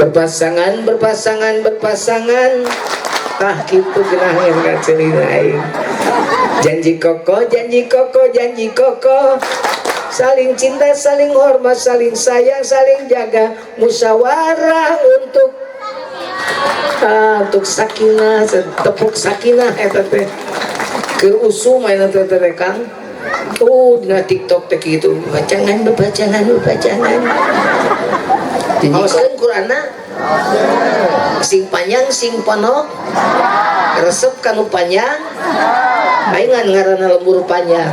berpasangan tah kitu geunah ngaceulin aing. Janji koko saling cinta, saling hormat, saling sayang, saling jaga, musyawarah untuk sakinah, tepuk sakinah eta teh keur usum aya teh Kang. Dina TikTok teh kitu, bacangan. Dinyikeun Qur'anna sing panjang sing ponok resep kanu panjang aing ngaranna lembur panjang.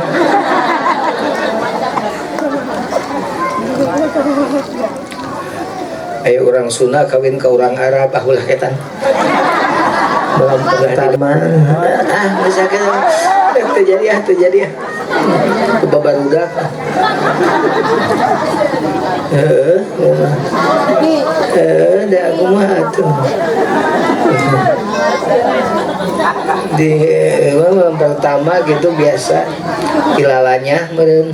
Ayo orang Sunda kawin ke orang Arab ulah ketan dalam pertama misalkan terjadi babarudak da kumaha atuh di pertama gitu biasa ilalanya meureun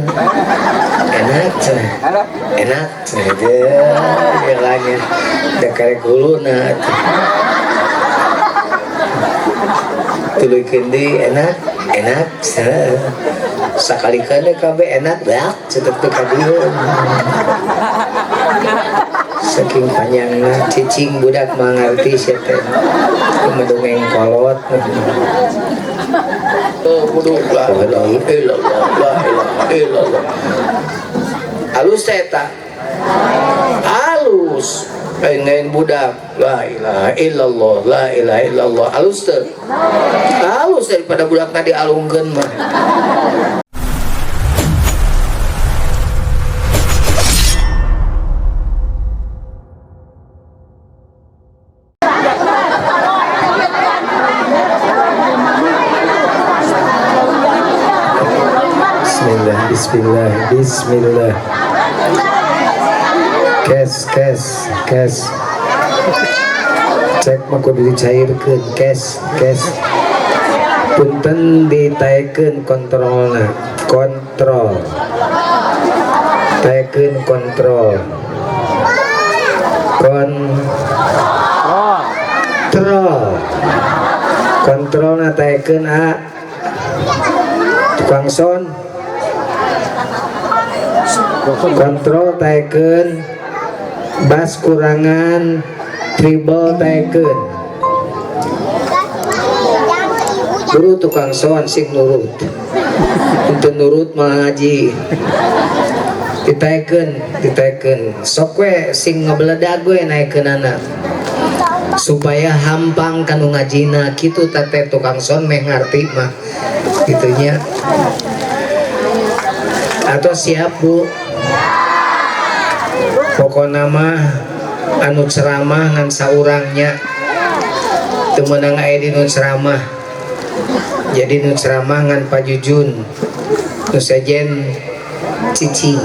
enak aja ilalanya da karek huluna tuluy kendi enak sakalikeun kabeh enak dak cetek teu kadieun saking panjangna cicing budak mangarti sia teh medongeng kolot la ilaha illallah halus eta halus pengen budak la ilaha illallah halus teu halus daripada budakna dialungkeun mah. Bismillah. Kes. Cek mah kudu dicairkeun kes. Punten ditaekeun kontrolna. Kontrol. Taekeun kontrol. Kontrolna taekeun a. Tukang son. Kontrol taekeun bas kurangan treble taekeun guru tukang son sing nurut itu nurut malah ngaji ditaekeun sok we sing ngabeledag we naekeunana supaya hampang kanu ngajina kitu teh tukang son meh ngarti mah gitunya atau siap Bu pokokna mah anu ceramah ngan saurangnya teu meunang aya di nu ceramah jadi nu ceramah ngan Pajujun nu sejen cicing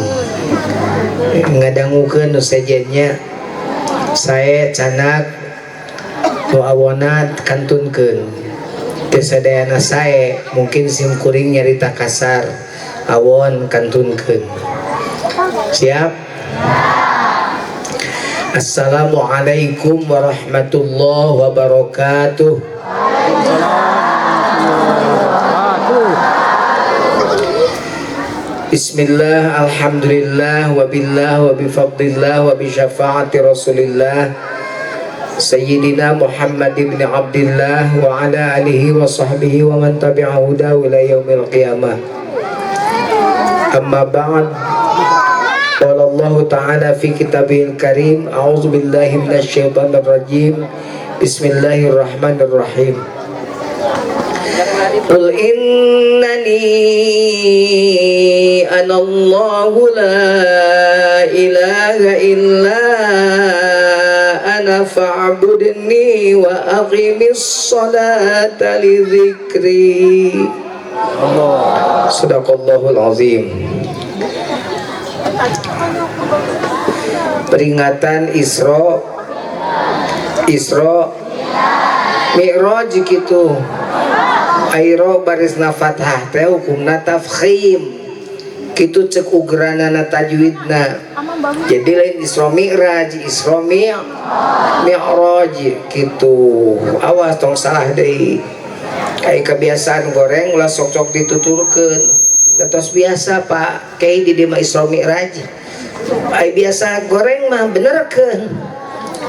ngadangukeun nu sejennya sae canak nu awona kantunkeun teu sadayana sae mungkin sim kuring nyarita kasar awon kantunkeun siap. Assalamualaikum warahmatullahi wabarakatuh. Bismillah, alhamdulillah, wabillah, wabifadlillah, wabisyafaati rasulillah Sayyidina Muhammad ibn Abdillah wa ala alihi wa sahbihi wa man tabi'ahu ila yaumil qiyamah. Amma ba'd. Qala Allah Ta'ala fi kitabihil karim a'udzu billahi minasyaitonir rajim bismillahirrahmanirrahim Qul innani anallahu la ilaha illa ana fa'budni wa aqimis salata li dzikri Sadaqallahul azim. Peringatan Isra Mi'raj kitu Airo barisna fathah teh hukumna tafkhim kitu cek ugranana tajwidna. Jadi lain Isra Mi'raj, Isra Mi'raj gitu. Awas tong salah deui. Kayak kebiasaan goreng ulah sok-sok dituturkeun. Terus biasa Pak Kiai di mah Isra Mi'raj. Ai biasa goreng mah benerkeun.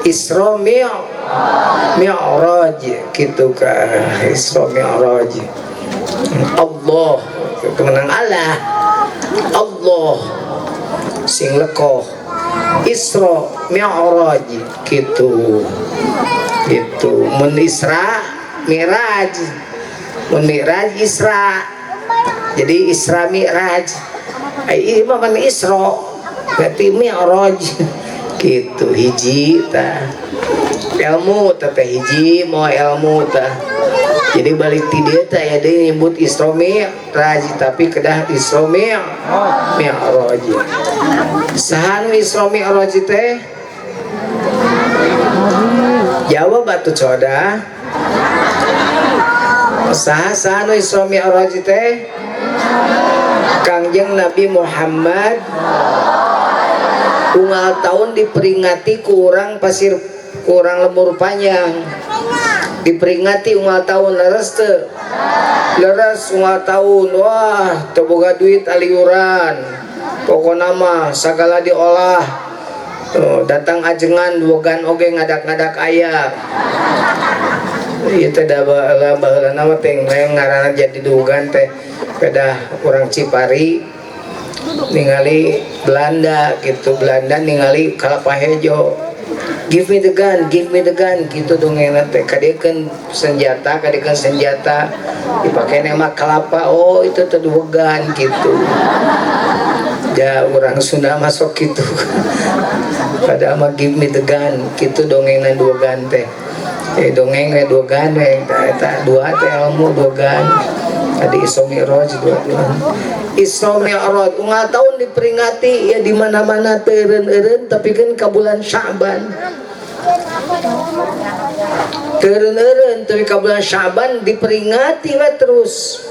Isra Mi'raj gitu ka. Isra Mi'raj. Allah kemenang Allah. Allah sing lekoh. Isra Mi'raj gitu. Gitu. Mun Isra Mi'raj. Mun Mi'raj Isra. Jadi Isra Mi'raj. Ai mah man Isra berarti Mi'raj gitu. Hiji tah ilmu teh hiji mau ilmu tah. Jadi balik ti dieu teh aya deui nyebut Isra Mi'raj tapi kedah Isra Mi'raj. Saha nu Isra Mi'raj teh? Jawab atuh coda. Saha nu Isra Mi'raj teh? Kangjeng Nabi Muhammad unggal tahun diperingati kurang pasir kurang lemur panjang, diperingati unggal tahun leres teu leres unggal tahun. Wah teboga duit aliuran pokokna mah sagala diolah. Datang ajengan bogan oge ngadak-ngadak aya. Ieu teh da baheula nama teh ngaranna jadi dugan teh pedah orang Cipari ningali Belanda gitu. Belanda ningali Kalapa Hejo, give me the gun gitu dongengna teh. Kadiekeun senjata dipakai nama kalapa. Oh itu teh dugan gitu. Ya orang Sunda masuk gitu. Pada mah give me the gun gitu dongengna dugan teh. Dongeng dugan eta dua teh ilmu dugan. Tadi Isra Mi'raj dua. Isra Mi'raj unggal tahun diperingati ya di mana-mana teu eureun-eureun tapi kan ka bulan Sya'ban. Teureun-eureun tapi ka bulan Sya'ban diperingati we terus.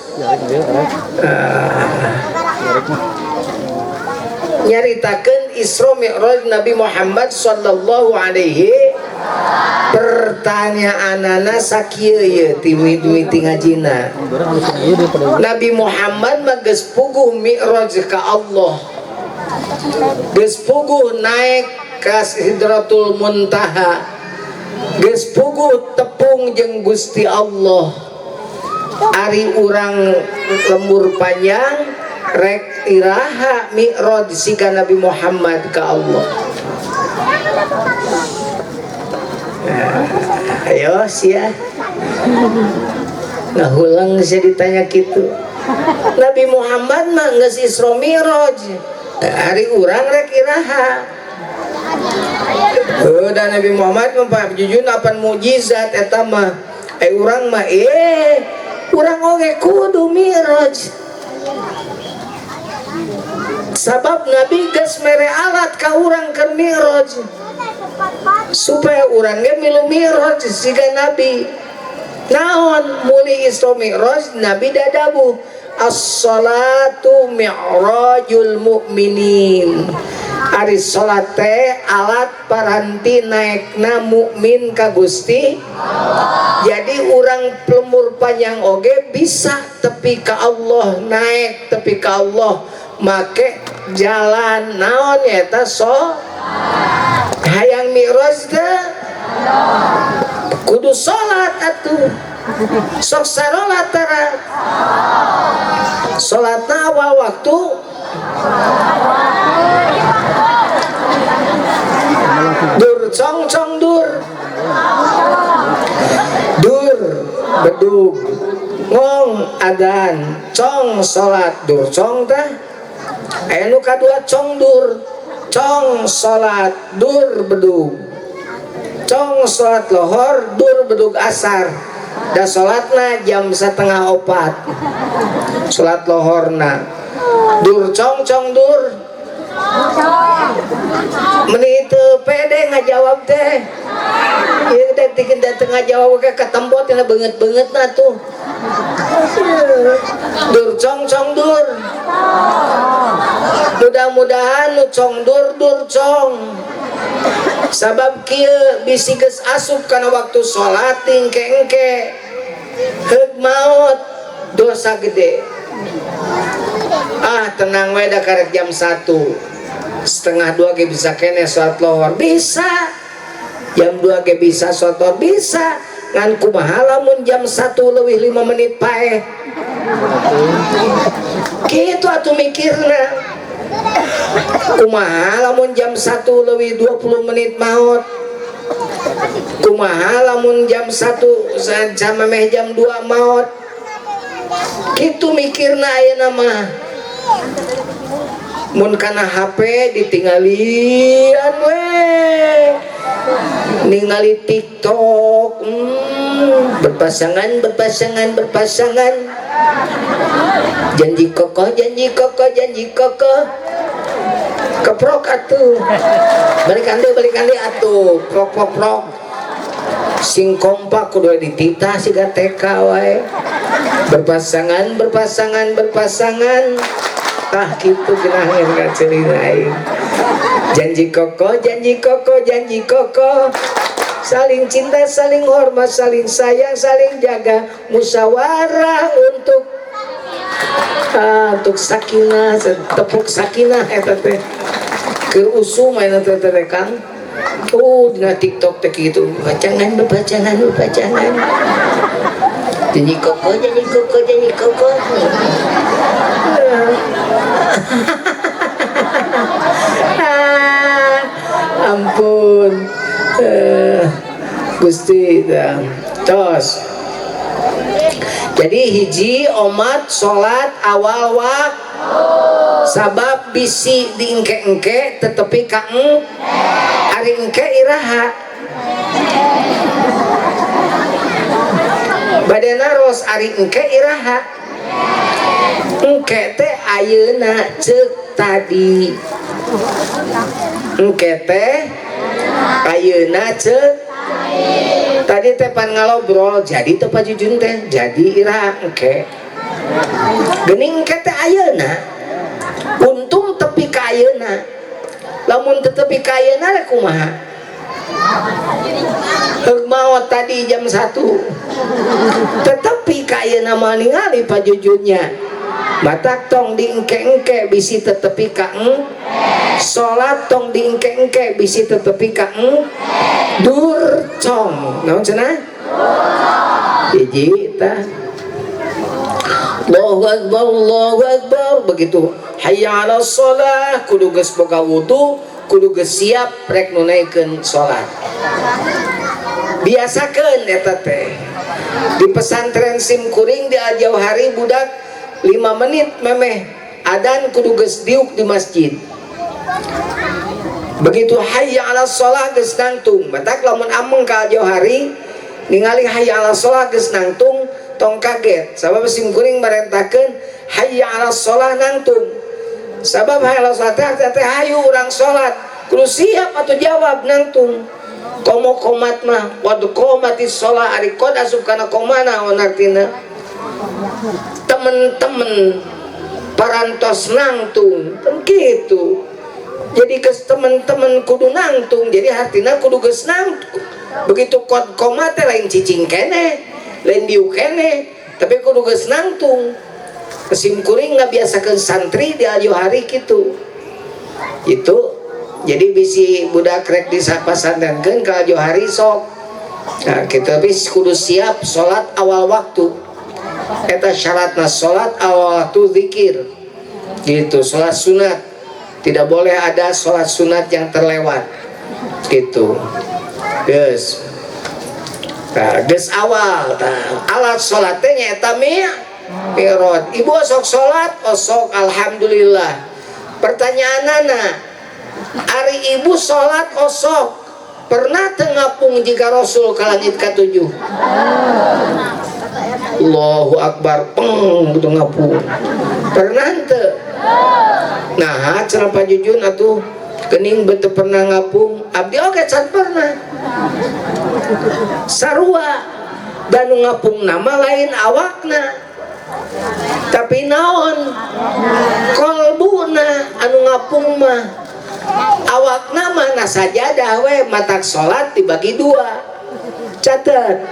Nyaritakeun Isra Mi'raj Nabi Muhammad sallallahu alaihi. Pertanyaanana sakieu ye ti miti ngajina. Nabi Muhammad mah geus puguh mi'raj ka Allah. Geus puguh naik ka Sidratul Muntaha. Geus puguh tepung jeung Gusti Allah. Ari urang lembur panjang rek iraha mi'raj sika Nabi Muhammad ka Allah. Ayo sia ngahulang saya ditanya gitu. Nabi Muhammad mah geus Isra Mi'raj hari urang rek iraha. Dan Nabi Muhammad mah jujun apan mukjizat eta mah urang mah urang oge kudu Mi'raj. Sabab Nabi geus mere alat ka urang keur Mi'raj supaya urangnya milu Mi'raj siga Nabi. Naon muli Isra Mi'raj Nabi dadabu as-salatu mi'rajul mu'minin. Ari salat teh alat paranti naikna mukmin ka Gusti. Jadi urang pelumur panjang oge bisa tepi ka Allah, naik tepi ka Allah make jalan naon eta hayang Mi'raj teh kudu salat atuh. Sok salat tara. Salatna awal waktu dur cong dur. Dur bedug ngong adan cong salat dur cong teh. Aya nu kadua cong dur. Cong salat dur bedug. Cong salat lohor dur bedug asar. Da salatna jam 3:30 salat lohorna. Dur cong dur. Meni teu pede ngajawab teh. Ya udah tengah Jawa ke ketembot yang banget nah tuh. Dur cong dur. Mudah-mudahan nu cong dur cong. Sabab kieu bisi geus asup kana waktu salat engke heug maot dosa gede. Tenang we da karek jam 1:30 ge bisa kene salat lohor bisa. Jam 2 ge bisa salat lohor bisa. Ngan kumaha lamun jam 1 leuwih 5 menit paeh. Kitu atuh mikirna. Kumaha lamun jam 1 leuwih 20 menit maot. Kumaha lamun jam 1 sama meh jam 2 maot. Kitu mikirna ayeuna mah. Mun kana HP ditinggalian we. Ningali TikTok. Berpasangan. Janji kokoh. Keprok atuh. Balikan deui atuh. Prok. Sing kompak kudu dititah siga TK wae. Berpasangan. Kitu geunah ngaceulin aing. Janji kokoh. Saling cinta, saling hormat, saling sayang, saling jaga, musyawarah untuk sakinah, tepuk sakinah eta teh. Keur usum aya teh Kang. Dina TikTok teh kitu. Bacangan. Janji kokoh. Ampun. Gusti tos. Jadi hiji omat salat awal waktu. Sabab bisi diengke-engke tetepi ka ari engke iraha. Badana ros ari engke iraha. Engke teh ayeuna ceuk tadi. Engke teh ayeuna ceuk tadi teh pan ngalobrol jadi teh pajujun teh jadi ira engke geuning engke teh ayeuna untung tepi ka ayeuna lamun teu tepi ka ayeuna rek kumaha heug maot tadi jam 1 tetapi ka ayeuna mah ningali pajujunnya batak tong diengke-engke bisi tetepi ka salat tong diengke-engke bisi tetepi ka dur cong naon cenah hiji tah Allahu Akbar begitu hayya 'alas shalah kudu geus boga wudu kudu geus siap rek nunaikeun salat biasakeun eta teh di pesantren Simkuring di Al-Jauhari budak 5 menit memeh adan kudu geus diuk di masjid. Begitu hayya 'alas shalah geus nangtung. Batak lamun ameng ka Jauhari ningali hayya 'alas shalah geus nangtung tong kaget. Sabab Simkuring merentakeun hayya 'alas shalah nangtung. Sabab hayya 'alas shalah teh hayu urang salat. Kudu siap atuh jawab nangtung. Komo komat mah wad qomatis shalah ari qad asup kana komana artina. Temen-temen parantos nangtung kan gitu jadi geus temen-temen kudu nangtung jadi artinya kudu geus nangtung begitu kod koma teh lain cicing kene lain diu kene tapi kudu geus nangtung Simkuring ngabiasakeun santri di Al-Jauhari gitu itu jadi bisi budak rek disapasantrenkeun ka Al-Jauhari sok nah kita bis kudu siap salat awal waktu eta syaratna salat awal waktu zikir gitu salat sunat tidak boleh ada salat sunat yang terlewat gitu geus awal alat salatnya nyata mi'raj ibu sok salat sok alhamdulillah pertanyaanana ari ibu salat sok pernah tengapung jika Rasul ka langit ka-7 Allahu Akbar peng gitu ngapung pernah teu nah cenah pajujun atuh geuning beuteung pernah ngapung abdi oge can pernah sarua dan ngapung nama lain awakna tapi naon kolbuna anu ngapung mah awakna mah na sajadah we matak salat dibagi dua. Catat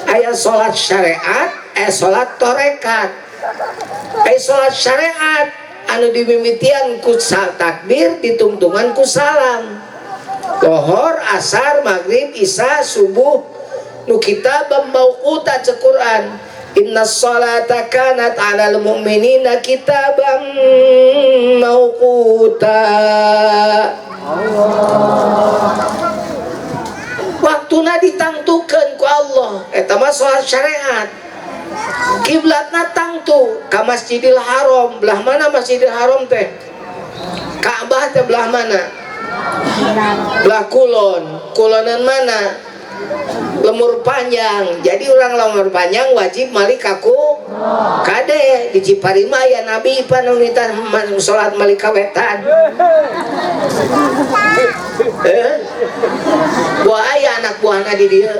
aya salat syariat salat torekat. Salat syariat anu dimimitian ku takbir ditungtungan ku salam lohor asar maghrib isya subuh nu kitabam mauquta ce Quran innas salata kanat 'alal mu'minina kitabam mauquta. Waktuna ditangtukeun ku Allah eta mah salat syariat. Kiblatna tangtu ka Masjidil Haram. Belah mana Masjidil Haram teh? Ka'bah teh belah mana? Belah kulon. Kulonan mana? Lemur panjang. Jadi orang lemur panjang wajib malik aku kade di Ciparima ya Nabi panunita salat malik kawetan. Buah aya anak buahna di dieu.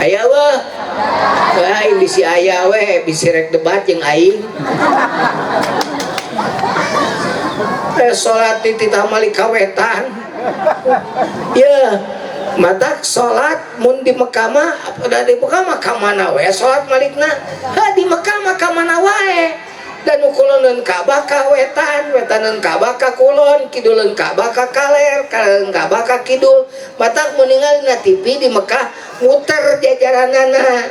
Aya weh. Aing bisi aya we bisi rek debat jeung aing. Salat di titah malik kawetan. Ya, matak salat mun di Mekah mah di Mekah mah ka mana we salat malikna? Ha di Mekah mah ka mana wae. Dan ukuloneun Ka'bah ka wetan, wetaneun Ka'bah ka kulon, kiduleun Ka'bah ka kaler, kaleun Ka'bah ka kidul. Matak mun ningalina TV di Mekah muter jajaranana.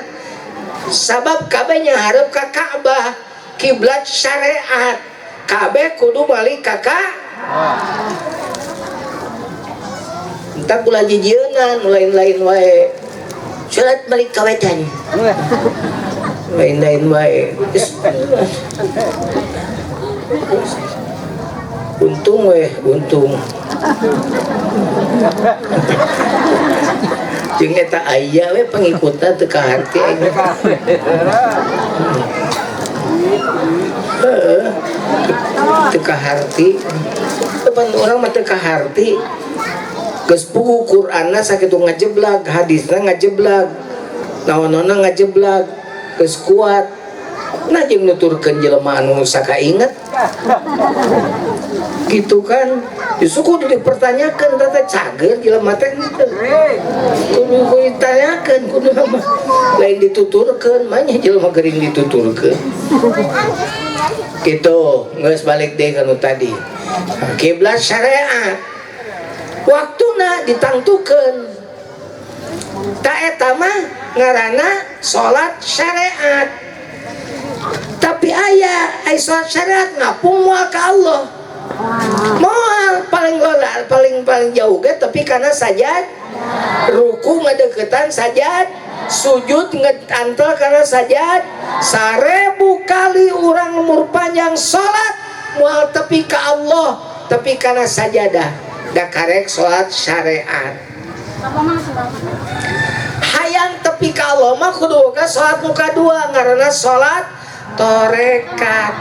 Sabab kabeh nyaharep ka Ka'bah, kiblat syariat. Kabeh kudu balik ka Ka'bah. Entar pula jijieunan lain-lain wae. Salat balik ka wetan. Lain-lain wae. Untung weh, untung. Jeung eta aya we pengikutna teu kaharti aing. Teu kaharti. Tepan urang mah teu kaharti. Geus buku Qur'anna sakitu ngajeblag, hadisna ngajeblag. Naon-naonna ngajeblag, geus kuat. Nah jeung nuturkeun jelema anu sakainget. Gitu kan. Justru kudu dipertanyakan tata cager jelema teh kudu ditanyakeun kudu lain dituturkeun mah nya jelema geuring dituturkeun. Gitu, geus balik deui ka nu tadi. Kiblat syariat. Waktuna ditangtukeun. Ta eta mah ngaranna salat syariat. Tapi aya salat syariat ngapung moal ka Allah. Moal paling lola paling jauh ge tapi karena sajad ruku ngadeukeutan sajad sujud ngeantel karena sajad 1000 kali urang umur panjang salat moal tepi ka Allah tapi karena sajadah da karek salat syariat. Hayang tepi ka Allah mah kudu ka salat muka dua ngaranna salat torekat.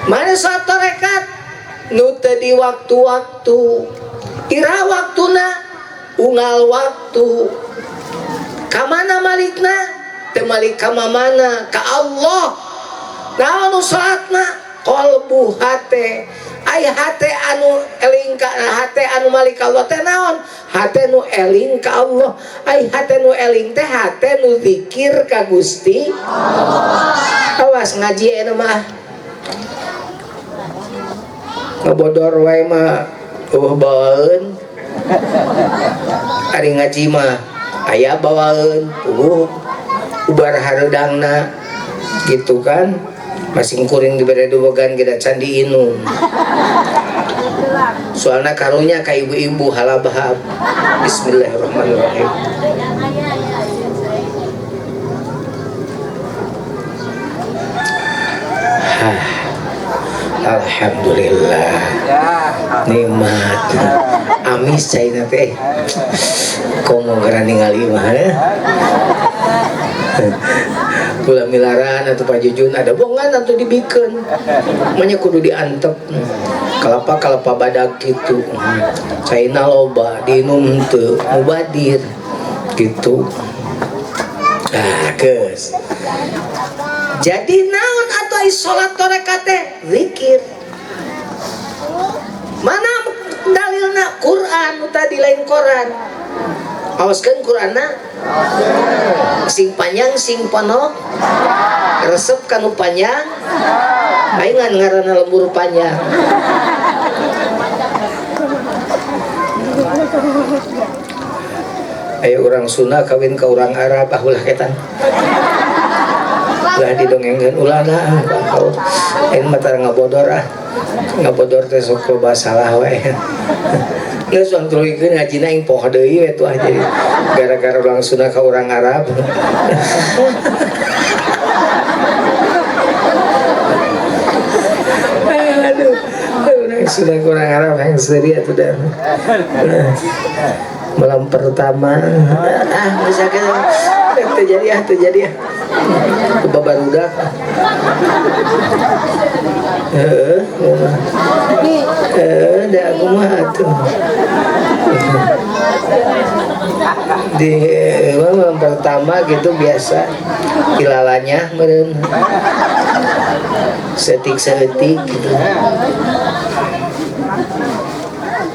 Mana salat torekat? Nu teu di waktu-waktu. Ira waktuna unggal waktu. Ka mana malikna? Teu malik ka mamana? Ka Allah. Naon nu salatna? Qalbu hate. Ai hate anu eling ka hate anu malik Allah teh naon? Hate nu eling ka Allah. Ai hate nu eling teh hate nu zikir ka Gusti Allah. Awas ngaji anu mah. Ngebodor wae mah bawaeun. Ari ngaji mah aya bawaeun ubar hareudangna gitu kan. Masing kuring dibere duwegan geda candi inung. Soalna karunya ka ibu-ibu halabahab. Bismillahirrahmanirrahim. Alhamdulillah nikmat amis caina teh komo gara ningali mah Kula milaran atau pajujun ada bongan atau dibikeun manya kudu diantep kalapa badak gitu caina loba diinum teu mubadir gitu. Nah, geus. Jadi naon atuh salat tarekat teh? Zikir. Mana dalilna? Quran tadi lain Quran. Awaskeun Quranna. Sing panjang sing ponok. Resep kanu panjang. Aing ngaranna lembur panjang. Ayo orang Sunda kawin ke orang Arab ulah ketan. Ulah didongengkeun ulah na. Aing mah tara ngabodor ah. Ngabodor teh sok loba salah wae. Geus wantulikeun ngajina aing poho deui we tuh jadi gara-gara orang Sunda ke orang Arab. Aduh, orang Sunda ke orang Arab yang seri atuh dah. Malam pertama misalkan terjadi babarudak da aku mah atuh di malam pertama gitu biasa ilalanya meureun setik-setik gitu.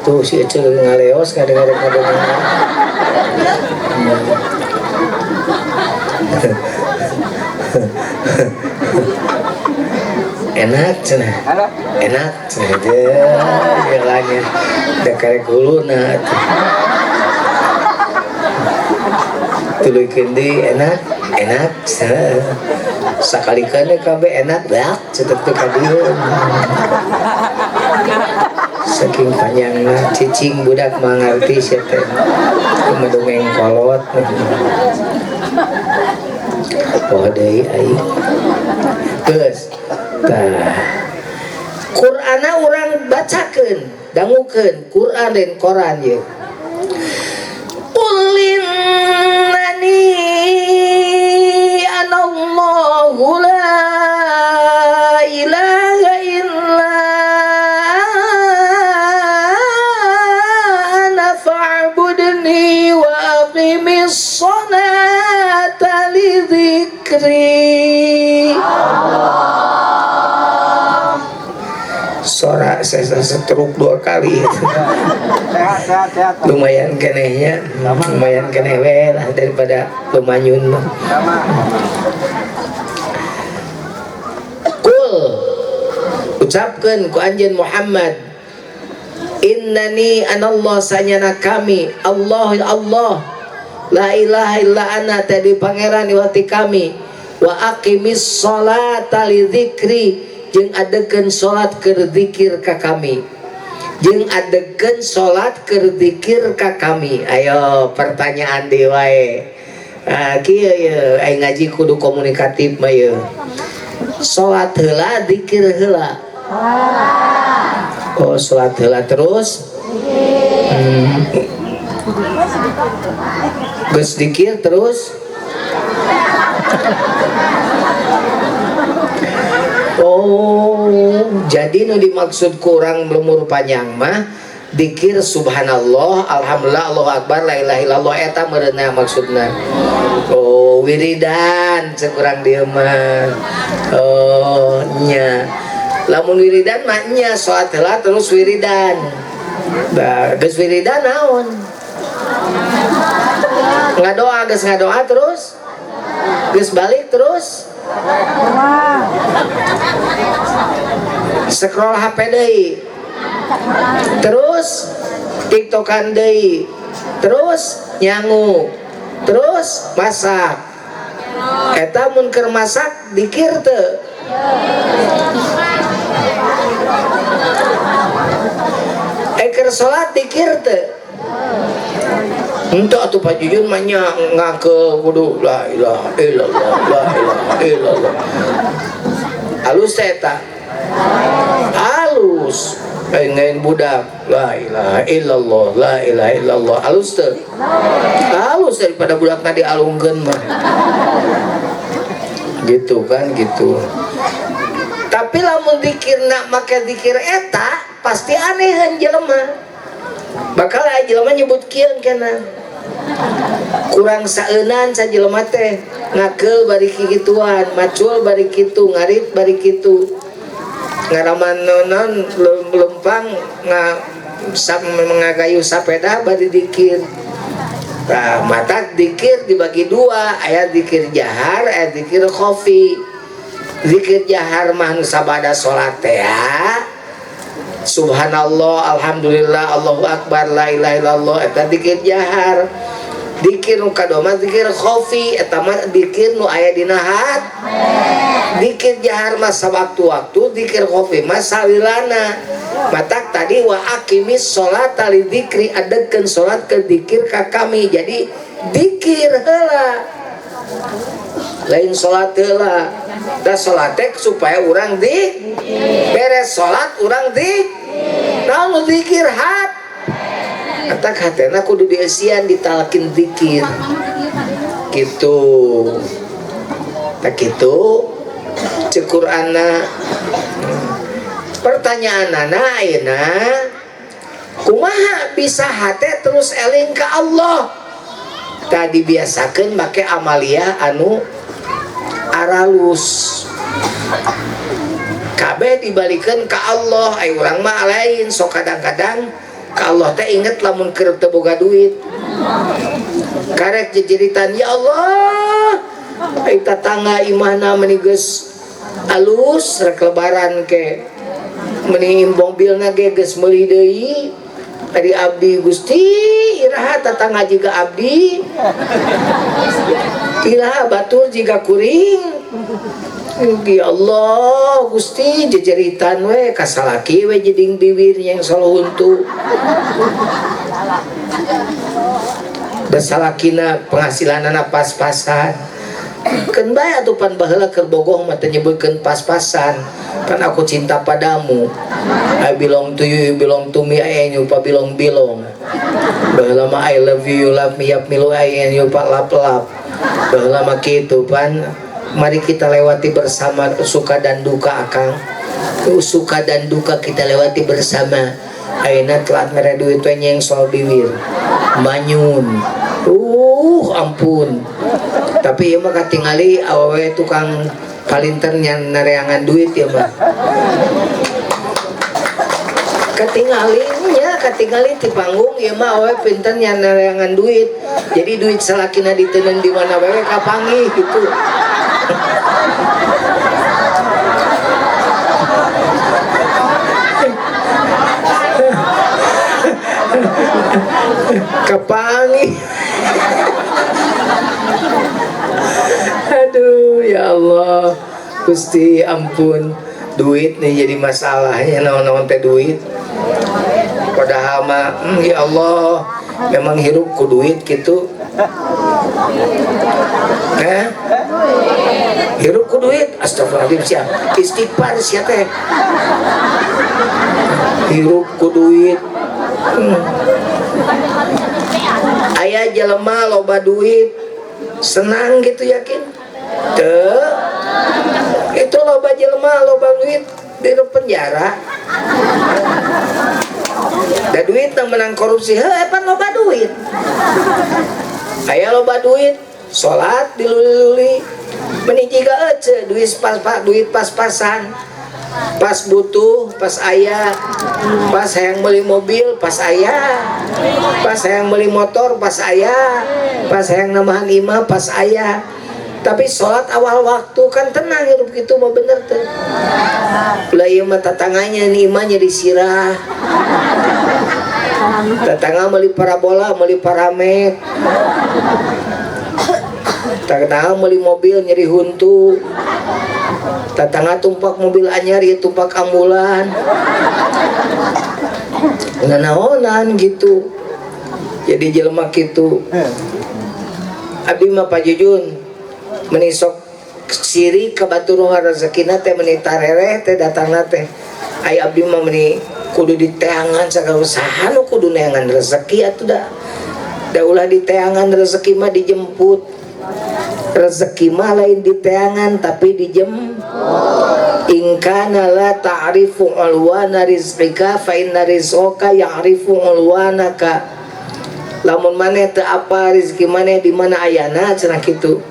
Tuh si Ece ngaleos kadang-kadang enak cenah jalannya udah karek huluna tuluikeun deui enak sakalikeun kabeh enak beak cetek teh ka dieu saking panjangna cicing budak mangarti sia teh medongeng kolot poho deui aing geus tah Qur'ana urang bacakeun dangukeun Qur'an dan Quran ye ulinnani anallahu la ilaha illa ana fa'budni wa aqimis sholata li dzikri. Sora saya setruk 2 kali. Lumayan kenehnya, lumayan keneh we lah daripada lumanyun mah. Kul ucapkeun ku anjeun Muhammad innani anallah sanyana kami Allah la ilaha illa ana tadi pangeran iwati kami wa aqimis sholata li dzikri jeung adegeun salat keur zikir ka kami jeung adegeun salat keur zikir ka kami. Ayo pertanyaan deui wae. Kieu ye aing ngaji kudu komunikatif mah ye. Salat heula zikir heula. Oh salat heula terus geus zikir terus oh jadi nu dimaksud kurang lemur panjang mah dikir subhanallah alhamdulillah Allahu akbar la ilaha illallah eta meureunna maksudna. Oh wiridan sekurang dieu mah oh nya lamun wiridan mah nya salat heula terus wiridan da geus wiridan naon ngadoa geus ngadoa terus geus balik terus scroll HP deui terus tiktokan deui terus nyangu terus masak eta mun keur masak dikir teu keur salat dikir teu entah atuh Pak Jujun mah nya ngake kudu la ilaha illallah la ilaha illallah halus eta halus pengen budak la ilaha illallah la ilaha illallah halus teu halus daripada budakna dialungkeun mah gitu kan gitu. Tapi lamun dikirna make dikir eta pasti anehan jelema bakal jelema nyebut kieu kenna kurang saeunan sajelema teh ngakeul bari kikituan, macul bari kitu, ngarit bari kitu, ngaramanonan lempang ngagayu sapeda bari dikir. Nah, mata dikir dibagi dua, aya dikir jahar, aya dikir khafi. Zikir jahar mah nu sabada salat teh ya. Subhanallah, alhamdulillah, Allahu akbar, la ilaha illallah, eta dikir jahar. Dikir nu kadua dikir khafi, eta mah dikir nu aya dina hat. Dikir jahar mah sawaktu-waktu, dikir khafi mah salilana. Matak tadi wa aqimis sholata li dzikri, adekeun salat ke dikir ka kami. Jadi dikir heula. Lain salat heula. Da salat teh supaya urang di beres salat urang di naon dikir hat. Atak hatena kudu dieusian ditalkin zikir gitu. Tak gitu cek Qur'anna. Pertanyaanana ayeuna kumaha bisa hate terus eling ka Allah? Tadi biasakeun make amalia anu aralus. Kabeh dibalikeun ka Allah, ai urang mah lain sok kadang-kadang ka Allah teh inget lamun keur teu boga duit. Karek jejeritan ya Allah, ai tatangga imahna meuni geus alus rek lebaran ke meuni mobilna ge geus meuli deui. Tadi abdi Gusti iraha tatangga jiga abdi, iraha batur jiga kuring. Ya Allah Gusti jejeritan we kasalaki we jeding bibir yang selalu huntu. Dasalakina penghasilanana pas-pasan. Keun bae atuh pan baheula keur bogoh mah teh nyebutkeun pas-pasan. Kan aku cinta padamu. I belong to you, you belong to me, I and you pa belong. Baheula mah I love you, you love me, yap milu I and you pa lap-lap. Baheula mah kitu pan. Mari kita lewati bersama suka dan duka akang. Suka dan duka kita lewati bersama. Ayeuna telat mere duit we nyeng soal bibir. Manyun. Ampun. Tapi ieu mah katingali awewe tukang kalinter nyan nareangan duit ya mah. Katingali ti panggung ieu mah awewe pinter nyan nareangan duit. Jadi duit salakina diteuneun di mana wewe kapanggih gitu. Kapangi. Aduh ya Allah Gusti ampun, duit nih jadi masalahnya naon-naon teh duit. Padahal mah ya Allah memang hirup ku duit gitu. Hirup ku duit, astagfirullahaladzim sia. Istighfar sia teh. Hirup ku duit. Aya jelema loba duit senang gitu yakin? Teu. Itu loba jelema loba duit di penjara. Da duit nang menang korupsi heuh pan loba duit. Aya loba duit salat diluli-luli. Meni jiga ece duit pas-pasan. Pas butuh, pas aya, pas hayang beli mobil, pas aya, pas hayang beli motor, pas aya, pas hayang nambahan imah, pas aya. Tapi sholat awal waktu kan tenang hidup gitu mah bener tuh. Ulah ieu mah tatangannya nih imahnya disirah. Tatangga meuli parabola, meuli paramek. Tatangga meuli mobil nyeri huntu. Tatangga tumpak mobil anyar ya tumpak ambulan. Nganaonan gitu. Jadi jelema kitu. Abdi mah pajujun menisok siri ka batur rezekina teh meuni tarereh teh datangna teh. Ai abdi mah meuni kudu diteangan sagala usaha nu kudu neangan rezeki atuh da. Da ulah diteangan rezeki mah dijemput. Rezeki mah lain diteangan tapi dijemput. In kana la ta'rifu ulwana rizqika fa inna rizqaka ya'rifu ulwanaka. lamun maneh teu apa rezeki maneh di mana ayana cenah kitu.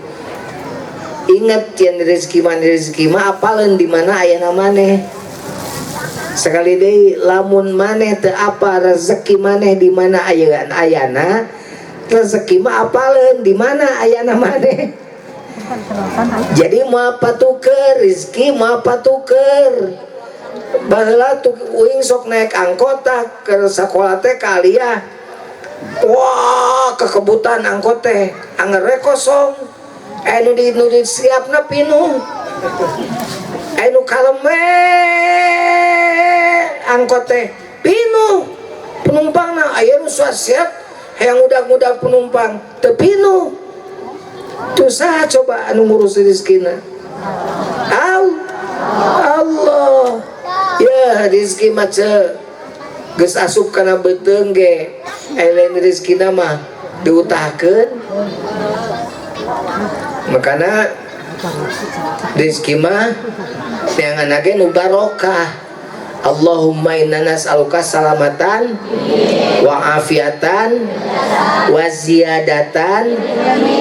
Ingat yen rezeki mah apaleun di mana ayana maneh. Sekali deui lamun maneh teu apa rezeki maneh di mana ayana, rezeki mah apaleun di mana ayana maneh. Jadi mau patuker rezeki mau patuker. Baheula tuh uing sok naik angkot ke sakola teh kaliah. Wah, kekebutan angkot teh anger kosong. Nu di siapna pinuh. Nu kaleme angkot teh pinuh. Penumpangna aya nu siap hayang udag-udag penumpang teu pinuh. Tuh saha coba anu ngurus rezekina? Allah. Ya rezeki mah geus asup kana beuteung ge lain rezekina mah diutahkeun. Makana rezeki mah teangan ge nu barokah. Allahumma inna nas'aluka salamatan wa afiatan wa ziyadatan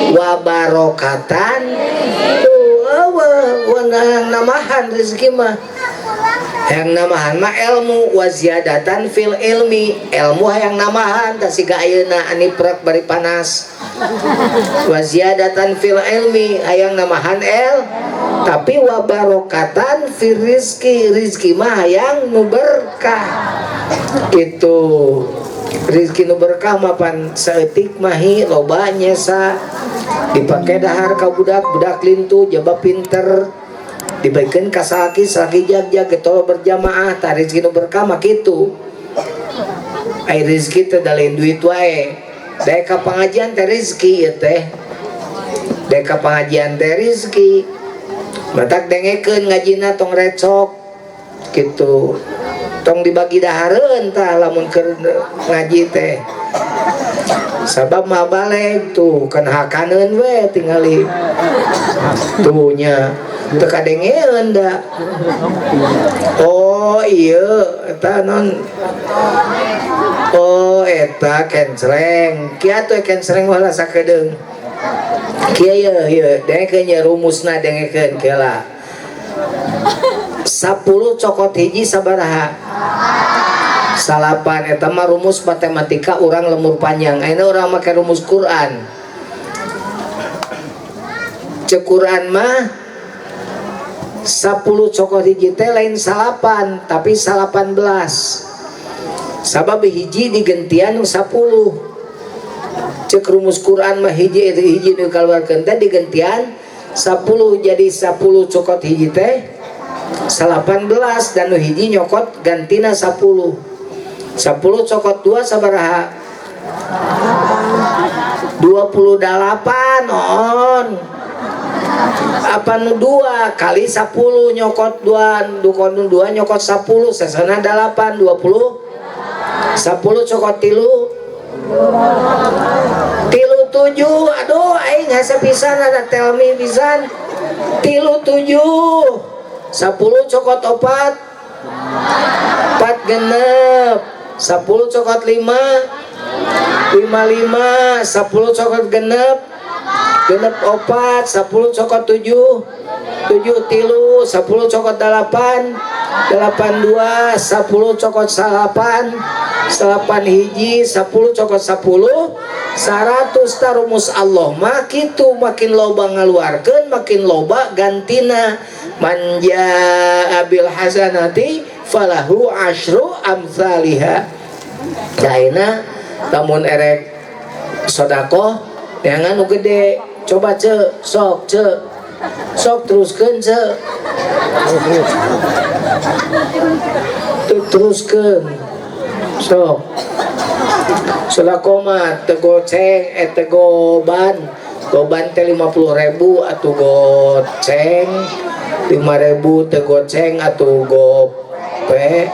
wa barokatan wa namahan rezeki mah. Yang namahan mah ilmu wa ziyadatan fil ilmi, ilmu hayang namahan tah siga ayeuna aniprak bari panas. Wa ziyadatan fil ilmi hayang namahan tapi wa barokatan fil rizki, rizki mah hayang nu berkah. Itu rizki nu berkah mah pan saeutik mahi loba nyesa dipake dahar ka budak lintu jaba pinter dibaikin kasaki salaki jag-jag getol berjamaah tah rizki nu berkah mah kitu. Ai rizki teh da lain duit wae. Daek ka pangajian teh rizki ieu teh. Daek ka pangajian teh rizki. Matak dengekeun ngajina tong recok kitu. Tong dibagi dahareun tah lamun keur ngaji teh. Sabab mah balik tuh kan hakaneun we tingali. Tuh nya teu kadengeun da. Oh iya eta non. Oh eta kencereng. Kiatu kencereng wala sakedeung. Kieu ieu dengekeun nya rumusna dengekeun keula. 10 cokot hiji sabaraha? Salapan. Eta mah rumus matematika urang lemur panjang. Ayeuna urang make rumus Quran. Cek Quran mah 10 cokot hiji teh lain salapan tapi 18. Sabab hiji digentian 10. Cek rumus Quran mah hiji nu kaluarkeun teh digentian 10 jadi 10 cokot hiji teh 18 dan nu hiji nyokot gantina 10. 10 cokot 2 sabaraha? 28 on. Apa nu 2 kali 10 nyokot 2 dukon 2 nyokot 10 sesana 8 20 10 cokot 3 7. Aduh aing hese pisan ada telmi pisan 7 10 cokot 4 4 genep 10 cokot 5 55 10 cokot genep genep 4 10 cokot 7 7 tilu 10 cokot 8 82 10 cokot 8 8 hiji 10 cokot 10 100 tarumus Allah mah kitu makin loba ngaluarkeun makin loba gantina manja abil hasanati falahu asyru amsalihha. Daina lamun erek sedekah neangan nu gede coba sok teruskeun teruskeun sok sedekah mah teu goceng teu goban teh 50.000 atuh goceng 5.000 teu goceng atuh gope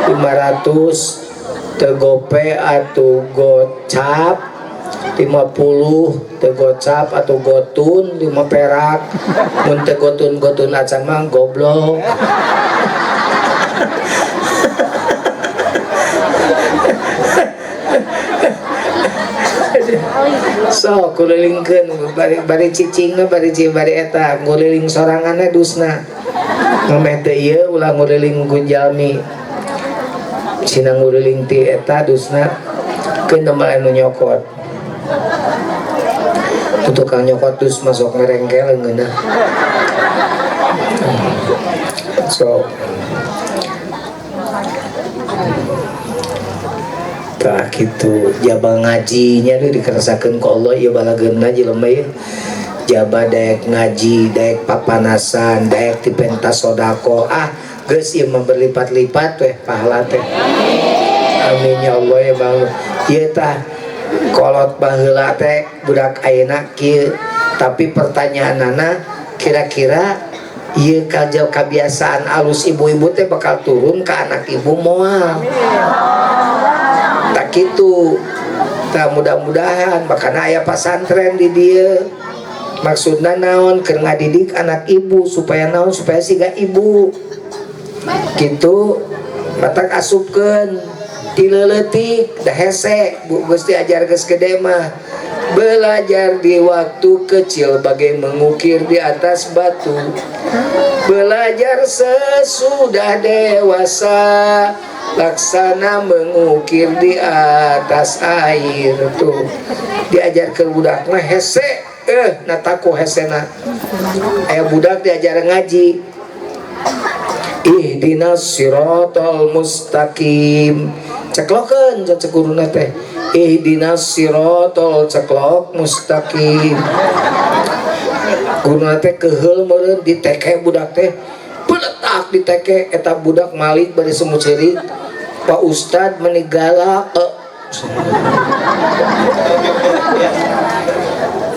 500 teu gope atuh gocap 50 teu gocap atau gotun 5 perak mun teu gotun acan mah goblok. So kulilingkeun bari cicing bari eta nguliling soranganna dusna ngameh teh ieu ulah nguliling ku jalmi cina nguliling ti eta dusna keun teu anu nyokot tukang nyokot dus masuk ngerengkel ngeunah so tah gitu jaba ngajinya tuh dikerasakeun ku Allah ieu balageunna jelema ieu jaba daek ngaji daek papanasan daek dipentas sodako geus ieu mah berlipat-lipat teh pahala teh amin ya Allah ya Bang ieu tah kolot baheula teh budak ayeuna kieu tapi pertanyaanana kira-kira ieu kebiasaan alus ibu-ibu teh bakal turun ke anak ibu moal tak gitu tak mudah-mudahan makanya aya pasantren di dia maksudna naon keur ngadidik anak ibu supaya naon supaya siga ibu gitu matak asupkeun ti leuletik da hese bu geus diajar geus gede mah belajar di waktu kecil bagai mengukir di atas batu belajar sesudah dewasa laksana mengukir di atas air tuh diajar ke budak mah hese nataku hesena aya budak diajar ngaji ihdinas siratal mustaqim ceklokeun cek guruna teh ihdinas siratal ceklok mustaqim guruna teh keheul meureun diteke budak teh peletak diteke eta budak malik bari semut ceurik Pak Ustad meninggal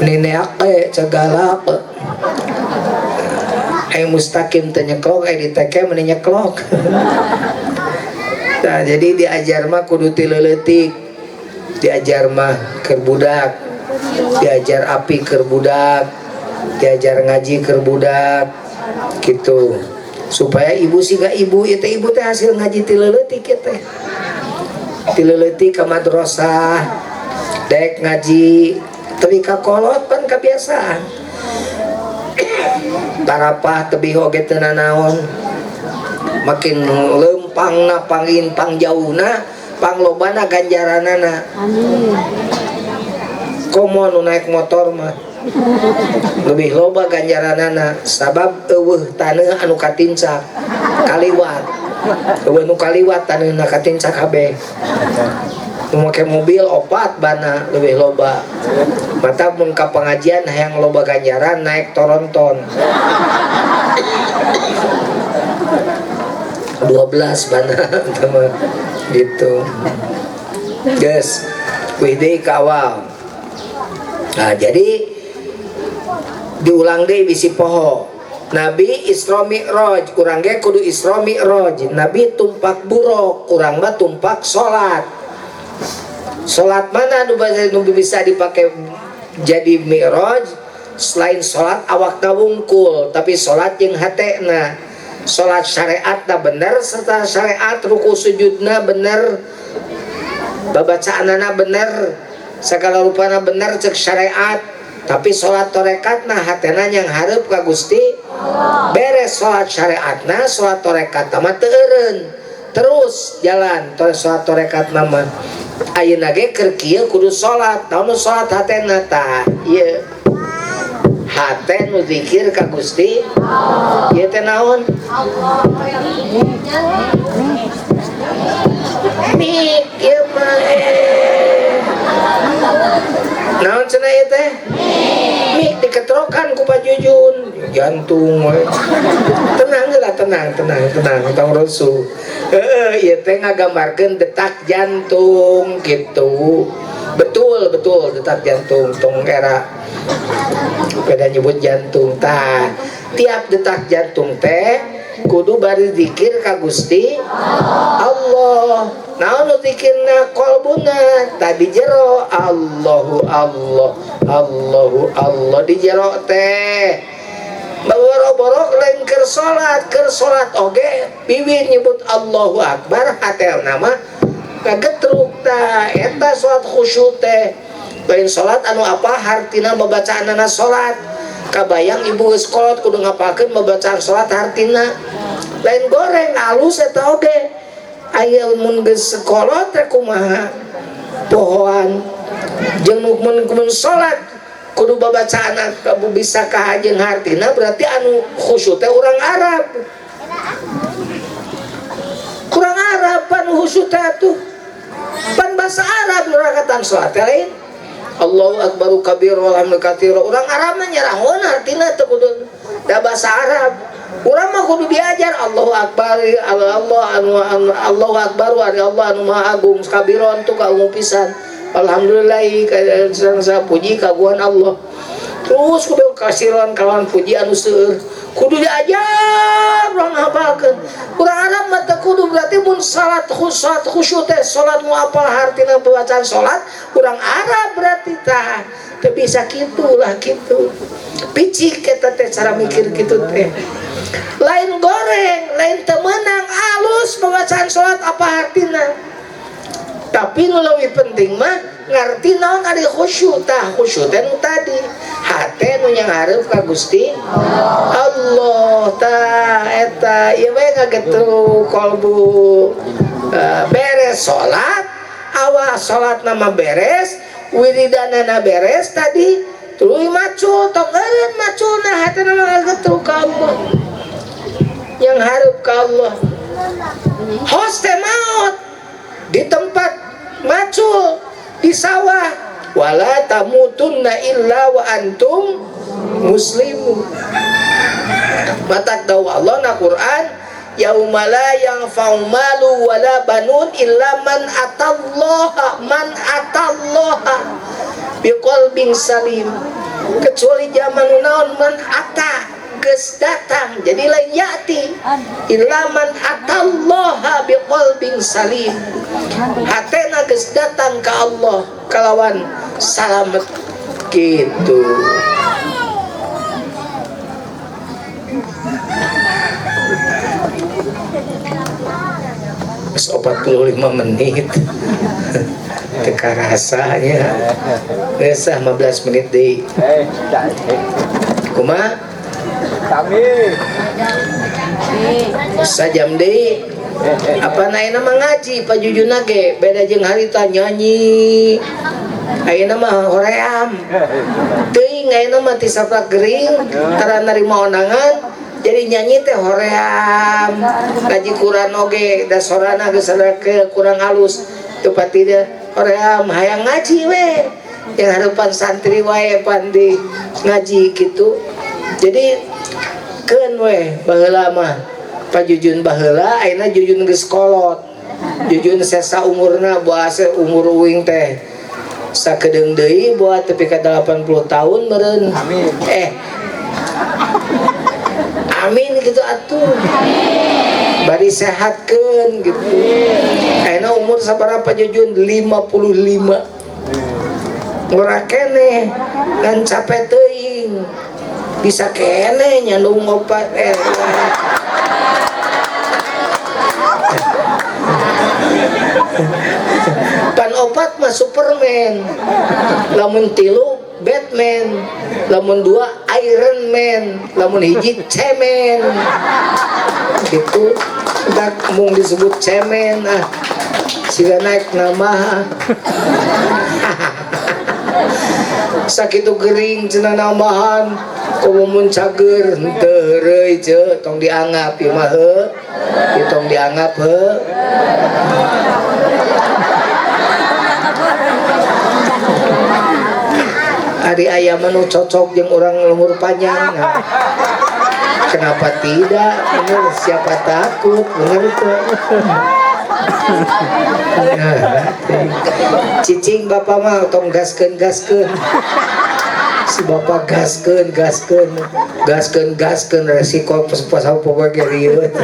nenek cegalak mustaqim teh nyeklok diteke meni nyeklok nah jadi diajar mah kudu ti leuletik diajar mah keur budak diajar api keur budak diajar ngaji keur budak gitu supaya ibu siga ibu itu ibu teh hasil ngaji ti leuletik teh ti leuletik ka madrasah daek ngaji teu ka kolot pan kebiasaan tarapah tebih oge teu nanaon makin leumpangna pangin pangjauhna panglobana ganjaranana amin komo nu naik motor mah lebih loba ganjaranana sabab eueuh taneuh anu katincak kaliwat eueuh nu kaliwat taneuhna katincak kabeh nu make mobil opat bana lebih loba mata mun ka pengajian hayang loba ganjaran naik toronton 12 bana gitu guys wih kawal nah jadi diulang deh bisi poho Nabi Isra Mi'raj urang ge kudu Isra Mi'raj Nabi tumpak buruk urang mah tumpak salat mana nu bisa dipakai jadi Mi'raj selain salat awak wungkul tapi salat jeung hatena salat syariatna bener serta syariat ruku sujudna bener babacaanana bener segala rupana bener cek syariat tapi sholat torekatna hatena yang hareup ka Gusti beres sholat syariatna sholat torekatna mah teu eureun terus jalan sholat torekatna mah ayeuna ge keur kieu kudu sholat naon sholat hatena tah ieu hate nu zikir ka Gusti ieu teh naon mik ieu mah naon cenah ieu teh mik diketrokan ku Pajujun jantung we tenang lah tenang tong rusuh ieu teh ngagambarkeun detak jantung gitu betul detak jantung tong era beda nyebut jantung tah tiap detak jantung teh kudu bari zikir ka Gusti Allah naon nu zikirna qalbuna tadi jero Allahu Allah di jero teh boro-boro lain keur salat oge piwih nyebut Allahu Akbar hatel nama kagetruk tah eta salat khusyuk teh lain salat anu apa hartina babacaanna salat. Kabayang ibu geus kolot kudu ngapalkeun babacaan salat hartina. Lain goreng alus eta oge. Aya mun geus kolot teh kumaha? Pohoan. Jeung mun salat kudu babacaan bisa kahajeng hartina berarti anu khusyuk teh urang Arab. Kurang Arab pan khusyuk teh atuh. Pan bahasa Arab nurakatan salat lain. Allahu akbaru kabir walhamdulillah katsira. Urang Arab mah nyarahon artina teu kudu da bahasa Arab. Urang mah kudu diajar Allahu akbar, Allahu akbar wa Allah anu maha agung kabiron tu kaungu pisan. Alhamdulillah kana puji kaguan Allah. Terus kudu kasiron kawan puji anu seueur. Kudu diajar urang hafalkeun. Urang Arab mah teu kudu berarti mun salat khusyuk teh salat mu apal hartina bacaan salat urang Arab berarti tah. Teu bisa kitulah kitu. Picik eta teh cara mikir kitu teh. Lain goreng, lain teu meunang alus bacaan salat apa hartina. Tapi nu leuwih penting mah ngarti naon ari khusyuk tah. Khusyuk teh nu tadi hate nu nyanghareup ka Gusti Allah tah eta ieu we ngagetru kolbu beres salat awas salat nama beres wiridanana beres tadi tuluy macul tong eureun maculna hatena mah ngagetru ka Allah yang hareup ka Allah. Hos teh maot di tempat macul di sawah wala tamutunna illa wa antum muslimun. Matak dawu Allah na Quran yauma la yanfa'u malu wala banun illa man atallaha biqalbin salim. Kecuali zaman naon man ata geus datang jadi lain yati illa man atallaha biqalbin salim. Hatena geus datang ka Allah kalawan salamet gitu. Geus 45 menit. Teka rasanya. Geus 15 menit deui. Kumaha? Kami sajam deui. Apa naina mah ngaji pajujuna ge beda jeung harita nyanyi. Ayeuna mah hoream. Teuing ayeuna mah ti saprak gering tara narima onangan jadi nyanyi teh hoream. Ngaji Quran oge da sorana geus kurang halus teu pati teh hoream hayang ngaji we. Yang hareupan santri wae pandi ngaji gitu. Jadi keun we baheula mah pajujun baheula ayeuna jujun geus kolot. Jujun sesa umurna boase umur uing teh sakedeung deui buat tepi ka 80 tahun meureun. Amin. Amin gitu atuh. Bari sehatkeun gitu. Ayeuna umur sabaraha pajujun 55. Ngora keneh ngan capek teuing. Bisa kene nyandung obat pan obat mah Superman, lamun tilu Batman, lamun dua Iron Man, lamun hiji cemen gitu dak mung disebut cemen siga naik nama sakitu gering cenah namahan kumun cager henteu reuy ce tong dianggap ieu mah heuh tong dianggap heuh. Ari aya manu cocok jeung urang umur panjang. Kenapa tidak? Bener, siapa takut? Bener tuh. Cicing bapak mah tong gaskeun si bapak gaskeun resiko pas-pas pokoknya ribet.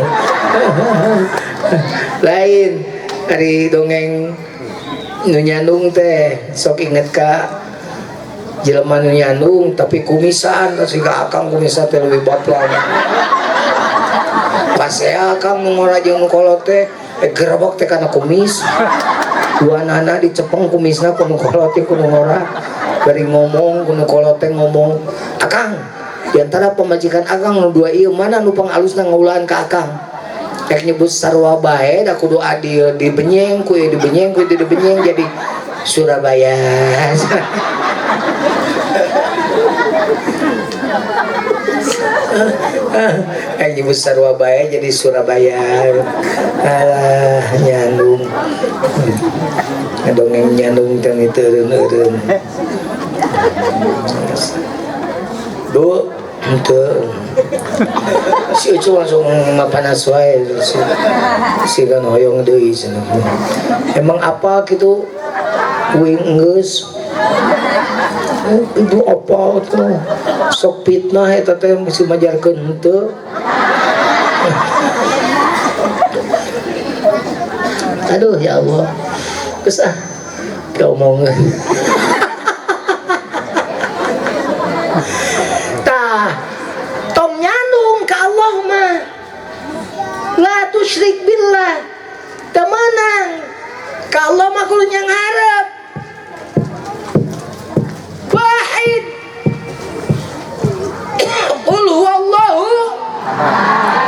Lain ari dongeng nu nyandung teh sok inget ka jelema nu nyandung tapi kumisan siga akang kumisan teh leuwih baplang. Pas akang ngora jeung kolot teh gerebok teh kana kumis. dua nana dicepeng kumisna kuno kolote kuno ngora bari ngomong kuno kolote ngomong akang diantara pemajikan akang nu dua ieu mana nu pangalusna ngaulaan ka akang rek nyebut sarua bae da kudu adil dibenyeng ku dibenyeng ku dibenyeng jadi Surabaya. Nyebut sarua bae jadi Surabaya. Alah nyandung. Dongeng nyandung teh teureun-eureun. Do henteu. Si Ucu langsung mapanas wae si kan hoyong deui cenah. Emang apa gitu uing geus itu apa tuh sok fitnah eta teh mesti majarkeun henteu. Aduh ya Allah. Geus kau omongeun. Allahumma la tusyrik billah temenang ka Allah mah kudu nyang harap wahid qul huwallahu